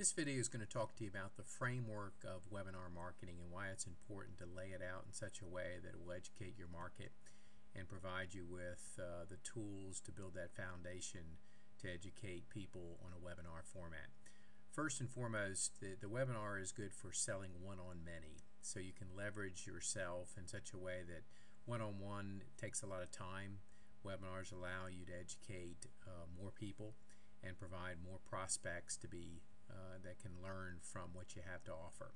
This video is going to talk to you about the framework of webinar marketing and why it's important to lay it out in such a way that it will educate your market and provide you with the tools to build that foundation to educate people on a webinar format. First and foremost, the webinar is good for selling one-on-many, so you can leverage yourself in such a way that one-on-one takes a lot of time. Webinars allow you to educate more people and provide more prospects to be that can learn from what you have to offer.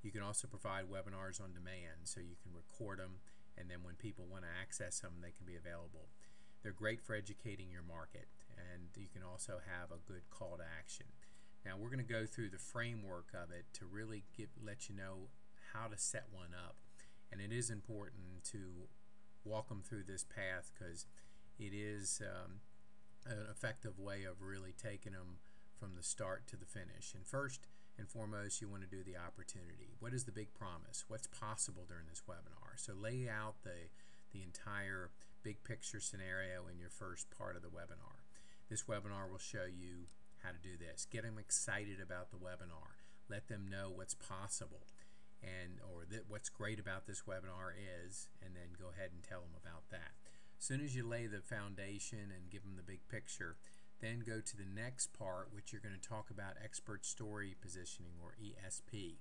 You can also provide webinars on demand, so you can record them, and then when people want to access them, they can be available. They're great for educating your market, and you can also have a good call to action. Now we're going to go through the framework of it to really let you know how to set one up, and it is important to walk them through this path because it is an effective way of really taking them from the start to the finish. And first and foremost, you want to do the opportunity. What is the big promise? What's possible during this webinar? So lay out the entire big picture scenario in your first part of the webinar. This webinar will show you how to do this. Get them excited about the webinar. Let them know what's possible or what's great about this webinar is, and then go ahead and tell them about that. As soon as you lay the foundation and give them the big picture, then go to the next part, which you're going to talk about expert story positioning, or ESP.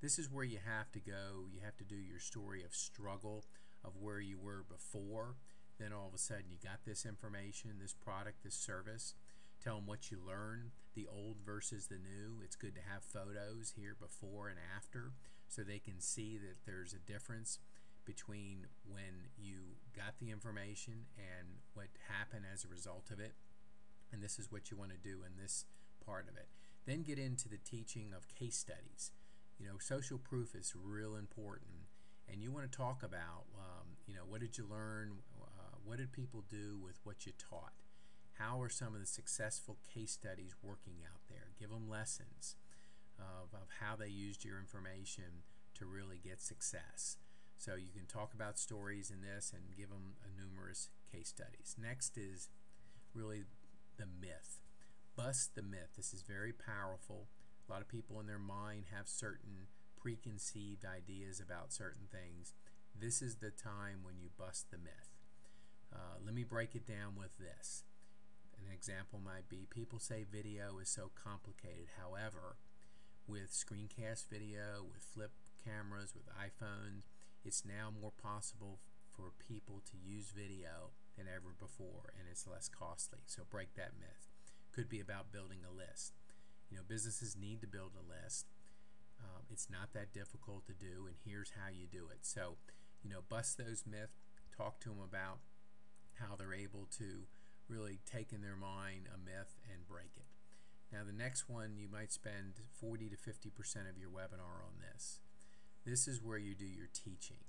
This is where you have to go. You have to do your story of struggle of where you were before. Then all of a sudden you got this information, this product, this service. Tell them what you learned, the old versus the new. It's good to have photos here before and after so they can see that there's a difference between when you got the information and what happened as a result of it. And this is what you want to do in this part of it. Then get into the teaching of case studies. You know, social proof is real important, and you want to talk about what did you learn, what did people do with what you taught, how are some of the successful case studies working out there. Give them lessons of how they used your information to really get success. So you can talk about stories in this and give them numerous case studies. Next is really the myth. Bust the myth. This is very powerful. A lot of people in their mind have certain preconceived ideas about certain things. This is the time when you bust the myth. Let me break it down with this. An example might be, people say video is so complicated. However, with screencast video, with flip cameras, with iPhones, it's now more possible for people to use video than ever before, and it's less costly. So break that myth. Could be about building a list. You know, businesses need to build a list. It's not that difficult to do, and here's how you do it. So, bust those myths. Talk to them about how they're able to really take in their mind a myth and break it. Now the next one, you might spend 40 to 50% of your webinar on this. This is where you do your teaching.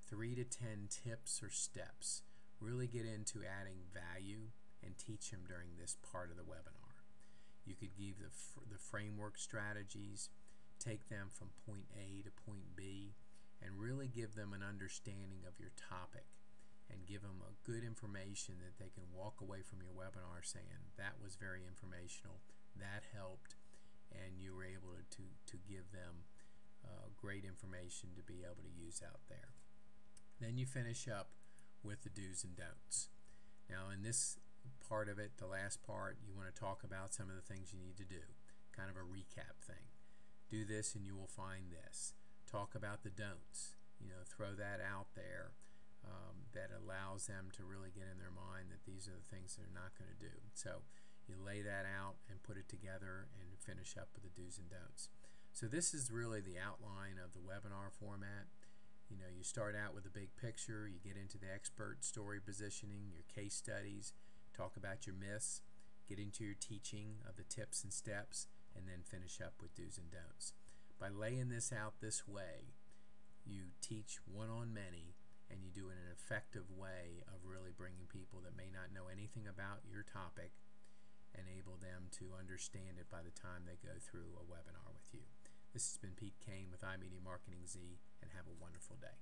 3 to 10 tips or steps. Really get into adding value and teach them during this part of the webinar. You could give the framework strategies, take them from point A to point B, and really give them an understanding of your topic and give them a good information that they can walk away from your webinar saying, that was very informational, that helped, and you were able to give them great information to be able to use out there. Then you finish up with the do's and don'ts. Now in this part of it, the last part, you want to talk about some of the things you need to do, kind of a recap thing. Do this and you will find this. Talk about the don'ts. Throw that out there that allows them to really get in their mind that these are the things they're not going to do. So you lay that out and put it together and finish up with the do's and don'ts. So this is really the outline of the webinar format. You start out with the big picture, you get into the expert story positioning, your case studies, talk about your myths, get into your teaching of the tips and steps, and then finish up with do's and don'ts. By laying this out this way, you teach one-on-many, and you do it in an effective way of really bringing people that may not know anything about your topic and enable them to understand it by the time they go through a webinar with you. This has been Pete Kane with iMedia Marketing Z, and have a wonderful day.